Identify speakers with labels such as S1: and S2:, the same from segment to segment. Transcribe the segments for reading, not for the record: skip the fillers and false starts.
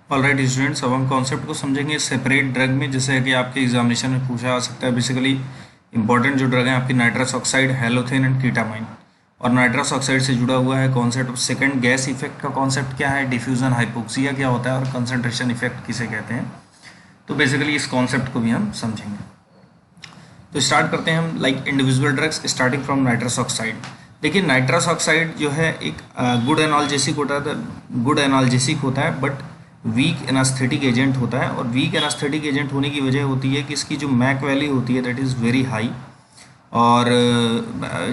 S1: Alright students, अब हम concept को समझेंगे सेपरेट ड्रग में। जैसे कि आपके एग्जामिनेशन में पूछा जा सकता है, बेसिकली इंपॉर्टेंट जो ड्रग हैं आपकी नाइट्रस ऑक्साइड, हैलोथेन एंड कीटामाइन। और नाइट्रस ऑक्साइड से जुड़ा हुआ है concept of second gas effect का कॉन्सेप्ट क्या है, डिफ्यूजन हाइपोक्सिया क्या होता है और कंसंट्रेशन इफेक्ट किसे कहते हैं। तो बेसिकली इस कॉन्सेप्ट को भी हम समझेंगे। तो स्टार्ट करते हैं हम like individual drugs starting from nitrous oxide. देखिए नाइट्रस ऑक्साइड जो है एक गुड एनाल्जेसिक होता है बट वीक एनास्थेटिक एजेंट होता है। और वीक एनास्थेटिक एजेंट होने की वजह होती है कि इसकी जो मैक वैल्यू होती है दैट इज़ वेरी हाई। और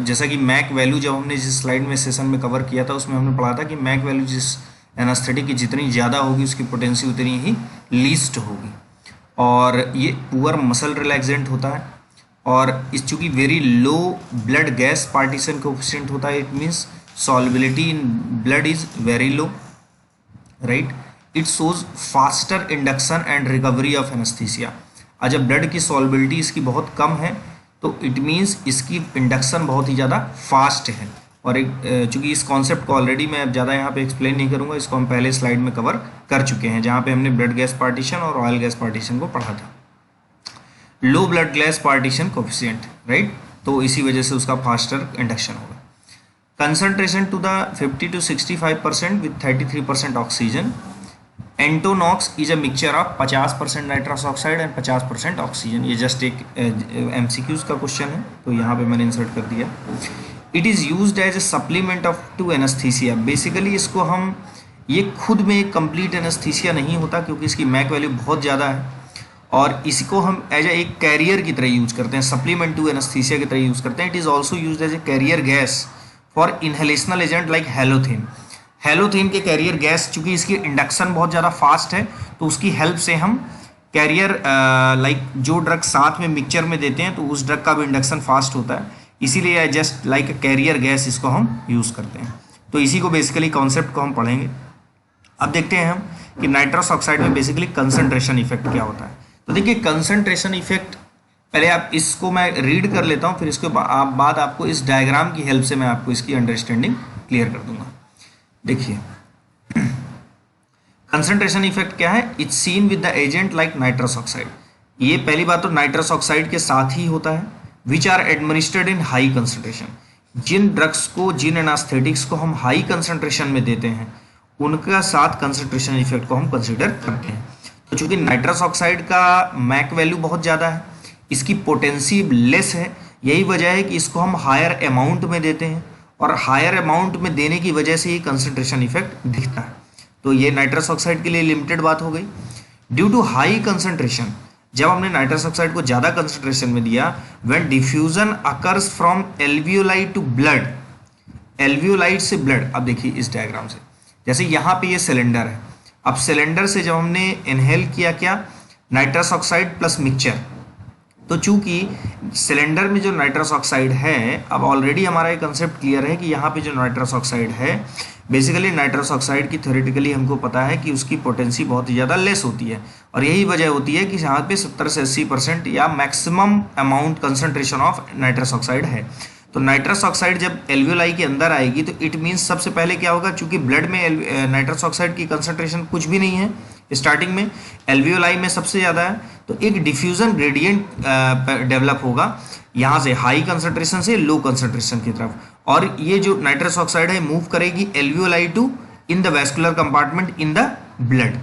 S1: जैसा कि मैक वैल्यू जब हमने जिस स्लाइड में सेशन में कवर किया था उसमें हमने पढ़ा था कि मैक वैल्यू जिस एनास्थेटिक की जितनी ज़्यादा होगी उसकी पोटेंसी उतनी ही लीस्ट होगी। और ये पुअर मसल रिलैक्सेंट होता है। और इस चूँकि very low blood gas partition coefficient होता है, it means solubility in blood is very low, right. It shows faster induction and recovery of anaesthesia. और जब ब्लड की सॉल्बिलिटी इसकी बहुत कम है तो इट मीन्स इसकी इंडक्शन बहुत ही ज़्यादा फास्ट है। और एक चूँकि इस कॉन्सेप्ट को ऑलरेडी मैं अब ज़्यादा यहाँ पे एक्सप्लेन नहीं करूँगा, इसको हम पहले स्लाइड में कवर कर चुके हैं जहाँ पे हमने ब्लड गैस पार्टीशन और ऑयल गैस पार्टीशन को पढ़ा था। Low blood gas partition coefficient, right, तो इसी वजह से उसका फास्टर इंडक्शन होगा। Concentration to the 50 to 65% with 33% oxygen. Entonox is a mixture of 50% nitrous oxide and 50% oxygen. ये जस्ट एक MCQs का क्वेश्चन है तो यहाँ पे मैंने इंसर्ट कर दिया। It is used as a supplement of to anaesthesia. Basically इसको हम ये खुद में एक कंप्लीट एनेस्थीसिया नहीं होता क्योंकि इसकी मैक वैल्यू बहुत ज़्यादा है और इसको हम एज ए एक कैरियर की तरह यूज करते हैं, सप्लीमेंट टू एनेस्थीसिया की तरह यूज करते हैं। It is also use as a carrier gas for inhalational agent like halothane. Halothane के कैरियर गैस चूंकि इसकी इंडक्शन बहुत ज़्यादा फास्ट है तो उसकी हेल्प से हम कैरियर लाइक जो ड्रग साथ में मिक्सचर में देते हैं तो उस ड्रग का भी इंडक्शन फास्ट होता है, इसीलिए just like a carrier gas इसको हम यूज़ करते हैं। तो इसी को बेसिकली कॉन्सेप्ट को हम पढ़ेंगे। अब देखते हैं हम कि नाइट्रस ऑक्साइड में बेसिकली कंसंट्रेशन इफेक्ट क्या होता है। तो देखिए कंसंट्रेशन इफेक्ट पहले आप इसको मैं रीड कर लेता हूँ, फिर इसके बाद आपको इस डायग्राम की हेल्प से मैं आपको इसकी अंडरस्टैंडिंग क्लियर कर दूंगा। देखिए कंसंट्रेशन इफेक्ट क्या है, it's seen with the agent like nitrous oxide. ये पहली बात तो नाइट्रस ऑक्साइड के साथ ही होता है, which are administered in high concentration. जिन ड्रग्स को, जिन एनास्थेटिक्स को हम हाई कंसंट्रेशन में देते हैं उनका साथ कंसंट्रेशन इफेक्ट को हम कंसिडर करते हैं। तो चूंकि नाइट्रस ऑक्साइड का मैक वैल्यू बहुत ज़्यादा है, इसकी पोटेंसी लेस है, यही वजह है कि इसको हम हायर अमाउंट में देते हैं और हायर अमाउंट में देने की वजह से ही कंसंट्रेशन इफेक्ट दिखता है। तो ये नाइट्रस ऑक्साइड के लिए लिमिटेड बात हो गई। ड्यू टू हाई कंसंट्रेशन, जब हमने नाइट्रस ऑक्साइड को ज़्यादा कंसंट्रेशन में दिया, when diffusion occurs from alveoli to blood, alveoli से ब्लड। अब देखिए इस डायग्राम से, जैसे यहाँ पे ये सिलेंडर है, अब सिलेंडर से जब हमने इनहेल किया क्या, नाइट्रस ऑक्साइड प्लस मिक्सचर, तो चूंकि सिलेंडर में जो नाइट्रस ऑक्साइड है, अब ऑलरेडी हमारा ये कंसेप्ट क्लियर है कि यहाँ पे जो नाइट्रस ऑक्साइड है, बेसिकली नाइट्रस ऑक्साइड की थ्योरेटिकली हमको पता है कि उसकी पोटेंसी बहुत ही ज़्यादा लेस होती है और यही वजह होती है कि यहाँ पे 70 से 80% या maximum amount concentration of nitrous oxide है। तो नाइट्रस ऑक्साइड जब एल्वियोलाई के अंदर आएगी तो इट मीन्स सबसे पहले क्या होगा, चूंकि ब्लड में नाइट्रस ऑक्साइड की कंसंट्रेशन कुछ भी नहीं है स्टार्टिंग में, एल्वियोलाई में सबसे ज़्यादा है, तो एक डिफ्यूजन ग्रेडियंट डेवलप होगा यहाँ से हाई कंसंट्रेशन से लो कंसंट्रेशन की तरफ, और ये जो नाइट्रस ऑक्साइड है मूव करेगी alveoli to in the vascular compartment in the blood.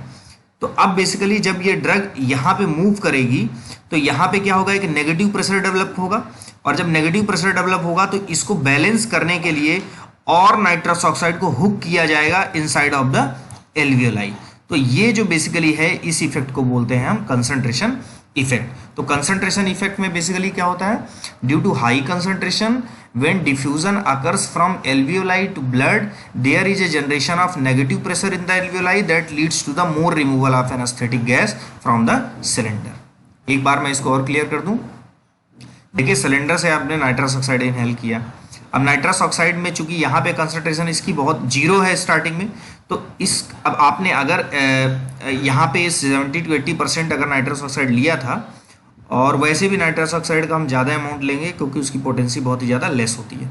S1: तो अब बेसिकली जब ये ड्रग यहाँ पे मूव करेगी तो यहाँ पे क्या होगा, एक नेगेटिव प्रेशर डेवलप होगा, और जब नेगेटिव प्रेशर डेवलप होगा तो इसको बैलेंस करने के लिए और नाइट्रस ऑक्साइड को हुक किया जाएगा इनसाइड ऑफ द एल्वियोलाई। तो ये जो बेसिकली है इस इफेक्ट को बोलते हैं हम कंसंट्रेशन इफेक्ट। तो कंसंट्रेशन इफेक्ट में बेसिकली क्या होता है, due to high concentration when diffusion occurs from alveoli to blood, there is a generation of negative pressure in the alveoli that leads to the more removal of anesthetic gas from the cylinder। एक बार मैं इसको और clear कर दूं। देखिए cylinder से आपने nitrous oxide inhale किया, अब नाइट्रस ऑक्साइड में चूंकि यहाँ पे कंसंट्रेशन इसकी बहुत जीरो है स्टार्टिंग में, तो इस अब आपने अगर यहाँ पे 70 to 80% अगर नाइट्रस ऑक्साइड लिया था, और वैसे भी नाइट्रस ऑक्साइड का हम ज़्यादा अमाउंट लेंगे क्योंकि उसकी पोटेंसी बहुत ही ज़्यादा लेस होती है,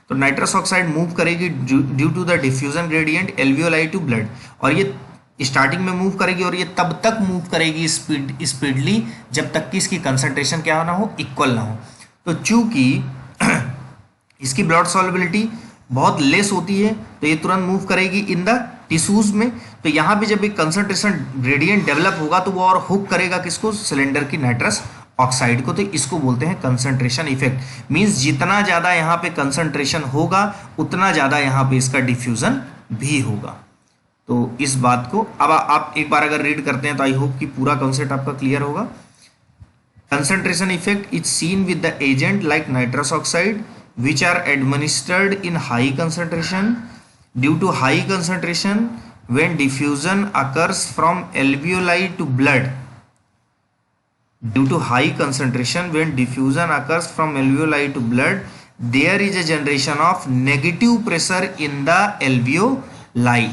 S1: तो नाइट्रस ऑक्साइड मूव करेगी due to the diffusion gradient alveoli to blood, और ये स्टार्टिंग में मूव करेगी और ये तब तक मूव करेगी स्पीडली जब तक कि इसकी कंसंट्रेशन क्या ना हो, इक्वल ना हो। तो चूंकि इसकी ब्लड सॉल्युबिलिटी बहुत लेस होती है तो ये तुरंत मूव करेगी इन द टिश्यूज में। तो यहाँ पे जब एक कंसंट्रेशन ग्रेडियंट डेवलप होगा तो वो और हुक करेगा किसको, सिलेंडर की नाइट्रस ऑक्साइड को। तो इसको बोलते हैं कंसंट्रेशन इफेक्ट। मींस जितना ज़्यादा यहाँ पे कंसंट्रेशन होगा उतना ज़्यादा यहाँ पे इसका डिफ्यूजन भी होगा। तो इस बात को अब आप एक बार अगर रीड करते हैं तो आई होप कि पूरा कॉन्सेप्ट आपका क्लियर होगा। Concentration effect is seen with the agent like nitrous oxide which are administered in high concentration. Due to high concentration, when diffusion occurs from alveoli to blood, due to high concentration when diffusion occurs from alveoli to blood, there is a generation of negative pressure in the alveoli.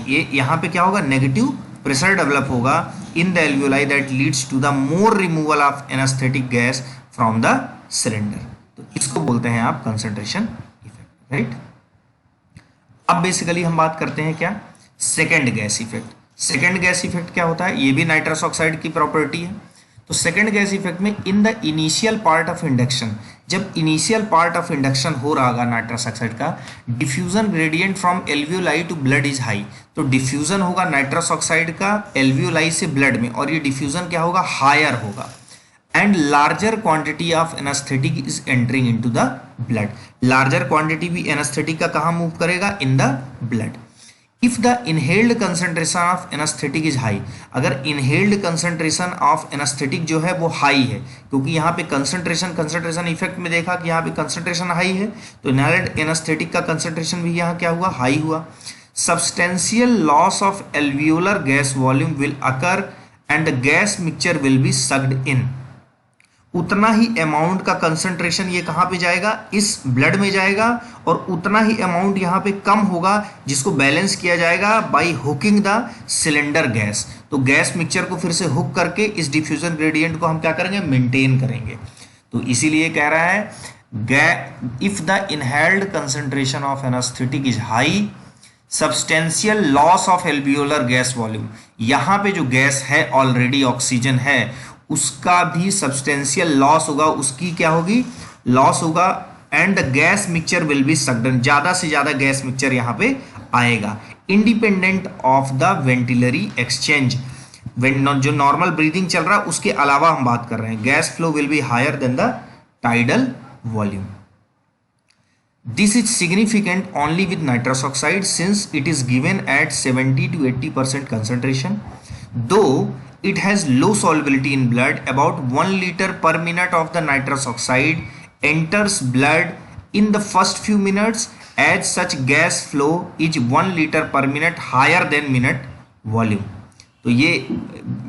S1: ये यहाँ पे क्या होगा, negative pressure develop होगा in the alveoli that leads to the more removal of anesthetic gas from the cylinder. तो इसको बोलते हैं आप कंसंट्रेशन इफेक्ट, राइट। अब बेसिकली हम बात करते हैं क्या, second gas effect. Second gas effect क्या होता है, ये भी नाइट्रस ऑक्साइड की प्रॉपर्टी है। तो सेकेंड गैस इफेक्ट में in the initial part of induction, जब इनिशियल पार्ट ऑफ इंडक्शन हो रहा होगा नाइट्रस ऑक्साइड का, diffusion gradient from alveoli to blood is high. तो डिफ्यूजन होगा नाइट्रस ऑक्साइड का एल्वियोलाई से ब्लड में, और ये डिफ्यूजन क्या होगा, हायर होगा। And larger quantity of anesthetic is entering into the blood. Larger quantity भी anesthetic का कहाँ move करेगा, in the blood. If the inhaled concentration of anesthetic is high, अगर inhaled concentration of anesthetic जो है वो high है, क्योंकि यहाँ पे concentration effect में देखा कि यहाँ पे concentration high है, तो inhaled anesthetic का concentration भी यहाँ क्या हुआ, high हुआ। Substantial loss of alveolar gas volume will occur and the gas mixture will be sucked in. उतना ही अमाउंट का कंसंट्रेशन ये कहाँ पे जाएगा, इस ब्लड में जाएगा, और उतना ही अमाउंट यहाँ पे कम होगा जिसको बैलेंस किया जाएगा by hooking the cylinder gas. तो गैस मिक्सचर को फिर से हुक करके इस डिफ्यूजन ग्रेडियंट को हम क्या करेंगे, मेंटेन करेंगे। तो इसीलिए कह रहा है if the inhaled concentration of anaesthetic is high, substantial loss of alveolar gas volume, यहाँ पे जो गैस है ऑलरेडी ऑक्सीजन है उसका भी सब्सटेंशियल लॉस होगा, उसकी क्या होगी, लॉस होगा। And the gas mixture will be sucked, ज्यादा से ज्यादा गैस मिक्सचर यहाँ पे आएगा, इंडिपेंडेंट ऑफ द वेंटिलरी एक्सचेंज। जो नॉर्मल ब्रीदिंग चल रहा है उसके अलावा हम बात कर रहे हैं, gas flow will be higher than the tidal volume. This is significant only with nitrous oxide since it is given at 70 to 80% concentration. Though it has low solubility in blood, about 1 liter per minute of the nitrous oxide enters blood in the first few minutes, as such gas flow is 1 liter per minute higher than minute volume. तो ये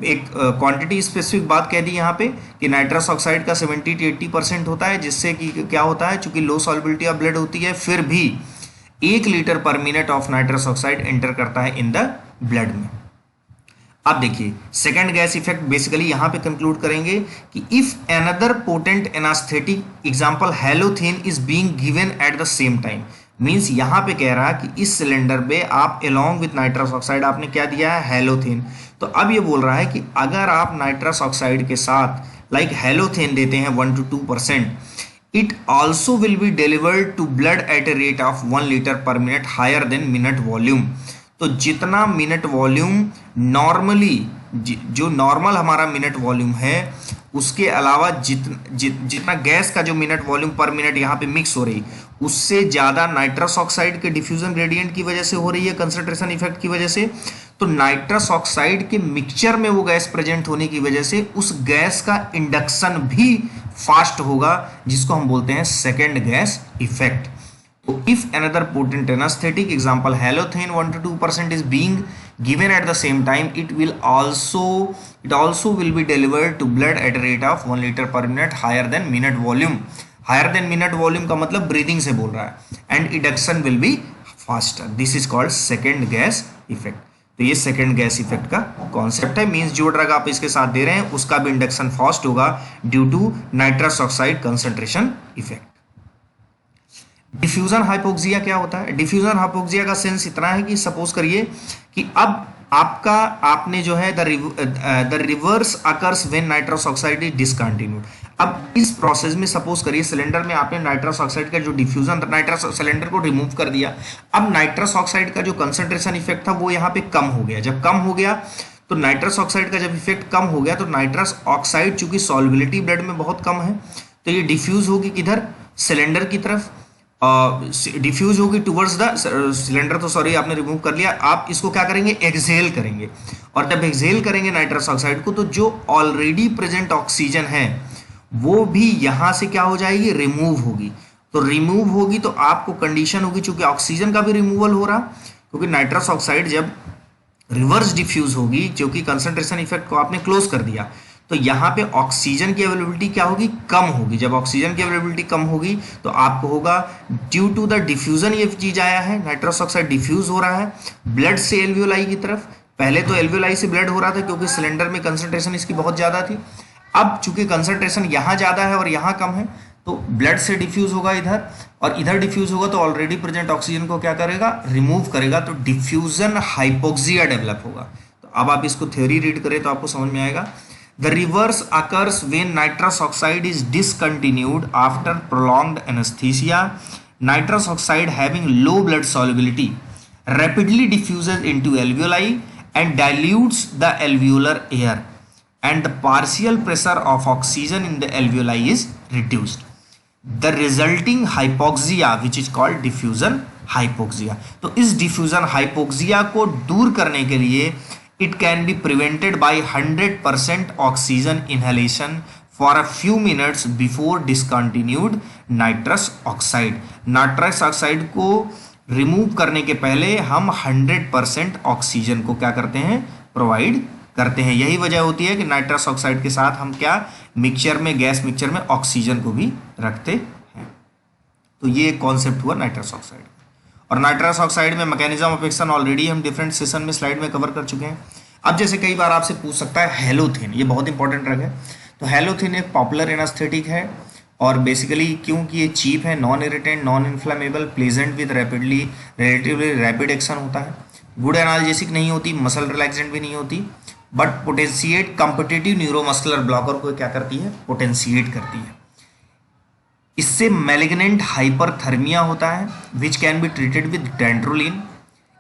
S1: एक quantity specific बात कह दी यहाँ पे कि nitrous oxide का 70 to 80% होता है, जिससे कि क्या होता है, चूंकि लो सॉल्युबिलिटी ऑफ ब्लड होती है, फिर भी 1 litre per minute of nitrous oxide enter करता है इन द ब्लड में। अब देखिए सेकेंड गैस इफेक्ट बेसिकली यहाँ पे कंक्लूड करेंगे कि if another potent anaesthetic example हैलोथेन is being given at the same time, means यहाँ पे कह रहा है कि इस सिलेंडर पे आप अलोंग विथ नाइट्रस ऑक्साइड आपने क्या दिया है, हैलोथेन। तो अब ये बोल रहा है कि अगर आप नाइट्रस ऑक्साइड के साथ लाइक हैलोथेन देते हैं 1 to 2%, it also will be delivered to blood at a rate of 1 litre per minute higher than minute volume. तो जितना मिनट वॉल्यूम नॉर्मली, जो नॉर्मल हमारा मिनट वॉल्यूम है उसके अलावा जितना गैस का जो मिनट वॉल्यूम पर मिनट यहाँ पे मिक्स हो रही, उससे ज़्यादा नाइट्रस ऑक्साइड के डिफ्यूजन ग्रेडियंट की वजह से हो रही है, कंसंट्रेशन इफेक्ट की वजह से। तो नाइट्रस ऑक्साइड के मिक्सचर में वो गैस प्रेजेंट होने की वजह से उस गैस का इंडक्शन भी फास्ट होगा, जिसको हम बोलते हैं second gas effect. So if another potent anesthetic, example halothane 1 to 2% is being given at the same time, it also will be delivered to blood at a rate of 1 liter per minute higher than minute volume. Higher than minute volume का मतलब breathing से बोल रहा है, and induction will be faster. This is called second gas effect. तो ये second gas effect का concept है, मींस जो ड्रग आप इसके साथ दे रहे हैं उसका भी इंडक्शन फास्ट होगा due to nitrous oxide concentration effect. Diffusion hypoxia क्या होता है? डिफ्यूजन हाइपोक्सिया का सेंस इतना है कि सपोज करिए कि अब
S2: आपका आपने जो है the reverse occurs when nitrous oxide is discontinued. अब इस प्रोसेस में सपोज करिए सिलेंडर में आपने नाइट्रस ऑक्साइड का जो डिफ्यूजन, नाइट्रस सिलेंडर को रिमूव कर दिया। अब नाइट्रस ऑक्साइड का जो कंसंट्रेशन इफेक्ट था वो यहाँ पे कम हो गया। जब कम हो गया तो नाइट्रस ऑक्साइड का जब इफेक्ट कम हो गया तो नाइट्रस ऑक्साइड चूंकि सॉल्युबिलिटी ब्लड में बहुत कम है तो ये डिफ्यूज होगी किधर, सिलेंडर की तरफ, डिफ्यूज होगी टुवर्ड्स द सिलेंडर। तो सॉरी आपने रिमूव कर लिया, आप इसको क्या करेंगे, एक्सहेल करेंगे। और जब एक्सहेल करेंगे नाइट्रस ऑक्साइड को तो जो ऑलरेडी प्रेजेंट ऑक्सीजन है वो भी यहां से क्या हो जाएगी, रिमूव होगी। तो रिमूव होगी तो आपको कंडीशन होगी, चूंकि ऑक्सीजन का भी रिमूवल हो रहा, क्योंकि नाइट्रस ऑक्साइड जब रिवर्स डिफ्यूज होगी क्योंकि कंसंट्रेशन इफेक्ट को आपने क्लोज कर दिया तो यहाँ पे ऑक्सीजन की अवेलेबिलिटी क्या होगी, कम होगी। जब ऑक्सीजन की अवेलेबिलिटी कम होगी तो आपको होगा ड्यू टू द डिफ्यूजन ये चीज आया है, नाइट्रस ऑक्साइड डिफ्यूज हो रहा है ब्लड से एल्वियोलाई की तरफ। पहले तो एल्वियोलाई से ब्लड हो रहा था क्योंकि सिलेंडर में कंसंट्रेशन इसकी बहुत ज्यादा थी। अब चूंकि कंसंट्रेशन यहाँ ज्यादा है और यहाँ कम है तो ब्लड से डिफ्यूज होगा इधर, और इधर डिफ्यूज होगा तो ऑलरेडी प्रेजेंट ऑक्सीजन को क्या करेगा, रिमूव करेगा। तो डिफ्यूजन हाइपोक्सिया डेवलप होगा। तो अब आप इसको थ्योरी रीड करें तो आपको समझ में आएगा। The reverse occurs when nitrous oxide is discontinued after prolonged anesthesia. Nitrous oxide having low blood solubility rapidly diffuses into alveoli and dilutes the alveolar air, and the partial pressure of oxygen in the alveoli is reduced. The resulting hypoxia which is called diffusion hypoxia. तो इस diffusion hypoxia को दूर करने के लिए it can be prevented by 100% oxygen inhalation for a few minutes before discontinued nitrous oxide. Nitrous oxide को remove करने के पहले हम 100% ऑक्सीजन को क्या करते हैं, प्रोवाइड करते हैं। यही वजह होती है कि नाइट्रस ऑक्साइड के साथ हम क्या मिक्सचर में, गैस मिक्सचर में ऑक्सीजन को भी रखते हैं। तो ये कॉन्सेप्ट हुआ नाइट्रस ऑक्साइड। और नाइट्रस ऑक्साइड में मैकेनिज्म ऑफ एक्शन ऑलरेडी हम डिफरेंट सेशन में स्लाइड में कवर कर चुके हैं। अब जैसे कई बार आपसे पूछ सकता है हेलोथिन, ये बहुत इंपॉर्टेंट ड्रग है। तो हेलोथिन एक पॉपुलर एनास्थेटिक है और बेसिकली क्योंकि ये चीप है, non irritant, non inflammable, pleasant with relatively rapid action होता है, गुड एनाल्जेसिक नहीं होती, मसल रिलैक्सेंट भी नहीं होती, but potentiate competitive neuromuscular blocker को क्या करती है, पोटेंशिएट करती है। इससे मैलिग्नेंट हाइपरथर्मिया होता है which can be treated with dantrolene.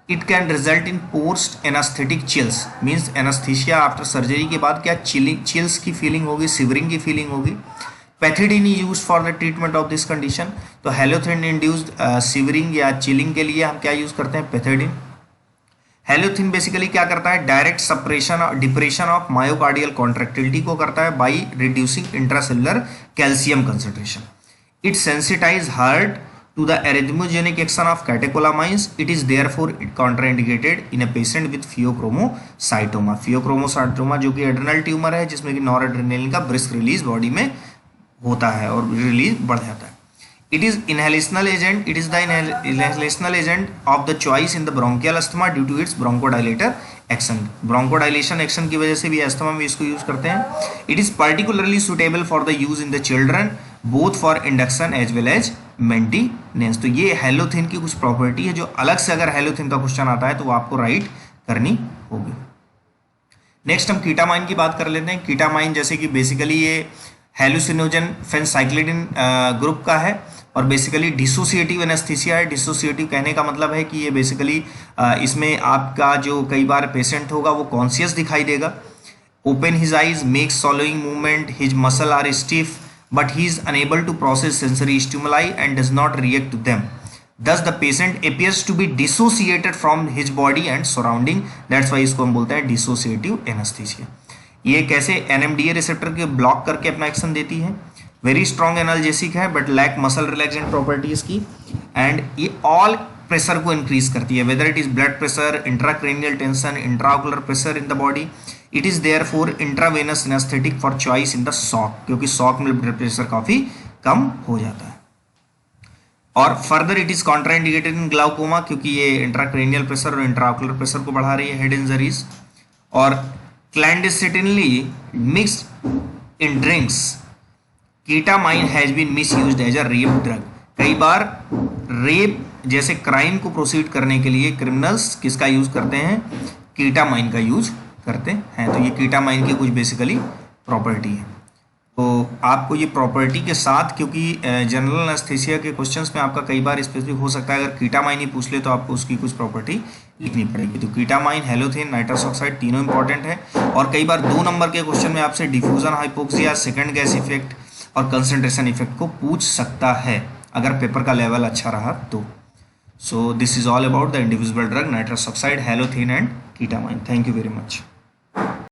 S2: It can result in post anaesthetic chills, means anaesthesia after surgery के बाद क्या चिल्स की फीलिंग होगी, सिवरिंग की फीलिंग होगी। Pethidine is use for the treatment of this condition. तो हेलोथिन इंड्यूस्ड सिवरिंग या chilling के लिए हम क्या यूज करते हैं, पैथिडीन। हेलोथिन बेसिकली क्या करता है, डायरेक्ट सप्रेशन और डिप्रेशन ऑफ मायोकार्डियल कॉन्ट्रैक्टिलिटी को करता है by reducing intracellular calcium concentration. It sensitizes heart to the arrhythmogenic action of catecholamines. It is therefore contraindicated in a patient with pheochromocytoma. Pheochromocytoma जो कि adrenal tumour है जिसमें कि noradrenaline का brisk release body में होता है और रिलीज बढ़ जाता है। It is inhalational agent. It is the inhalational agent of the choice in the bronchial asthma due to its bronchodilator action. Bronchodilation action की वजह से भी अस्थमा में इसको यूज करते हैं। It is particularly suitable for the use in the children both for induction as well as maintenance. तो ये हेलोथिन की कुछ प्रॉपर्टी है जो अलग से अगर हेलोथिन का क्वेश्चन आता है तो वो आपको राइट करनी होगी। नेक्स्ट हम कीटामाइन की बात कर लेते हैं। कीटामाइन जैसे कि बेसिकली ये हेलुसिनोजन फेनसाइक्लिडिन ग्रुप का है और बेसिकली डिसोसिएटिव एनेस्थीसिया है। डिसोसिएटिव कहने का मतलब है कि ये बेसिकली इसमें आपका जो कई बार पेशेंट होगा वो कॉन्शियस दिखाई देगा। Open his eyes, makes swallowing movement, his muscle are stiff but he is unable to process sensory stimuli and does not react to them. Thus the patient appears to be dissociated from his body and surrounding. That's why इसको हम बोलते हैं dissociative anesthesia. ये कैसे NMDA receptor के block करके अपना action देती है। वेरी स्ट्रॉन्ग एनाल्जेसिक है but lack muscle relaxant properties की, एंड ये ऑल प्रेशर को इंक्रीज करती है, whether it is blood pressure, intracranial tension, intraocular pressure in the body. It is therefore intravenous anaesthetic for choice in the shock, क्योंकि shock में blood pressure काफी कम हो जाता है। और further it is contraindicated in glaucoma, क्योंकि ये इंट्राक्रेनियल प्रेशर और इंट्राओकुलर प्रेशर को बढ़ा रही है, हेड इंजरीज। और clandestinely mixed in drinks, ketamine has been misused as a rape drug. कई बार रेप जैसे क्राइम को प्रोसीड करने के लिए क्रिमिनल्स किसका यूज करते हैं, कीटामाइन का यूज करते हैं। तो ये कीटामाइन की कुछ बेसिकली प्रॉपर्टी है। तो आपको ये प्रॉपर्टी के साथ, क्योंकि जनरल एनेस्थीसिया के क्वेश्चंस में आपका कई बार स्पेसिफिक हो सकता है, अगर कीटामाइन ही पूछ ले तो आपको उसकी कुछ प्रॉपर्टी लिखनी पड़ेगी। तो कीटामाइन, हैलोथेन, नाइट्रस ऑक्साइड तीनों इंपॉर्टेंट है। और कई बार 2 नंबर के क्वेश्चन में आपसे diffusion hypoxia, second gas effect और कंसंट्रेशन इफेक्ट को पूछ सकता है, अगर पेपर का लेवल अच्छा रहा तो। So this is all about the individual drug nitrous oxide, halothane and ketamine. Thank you very much.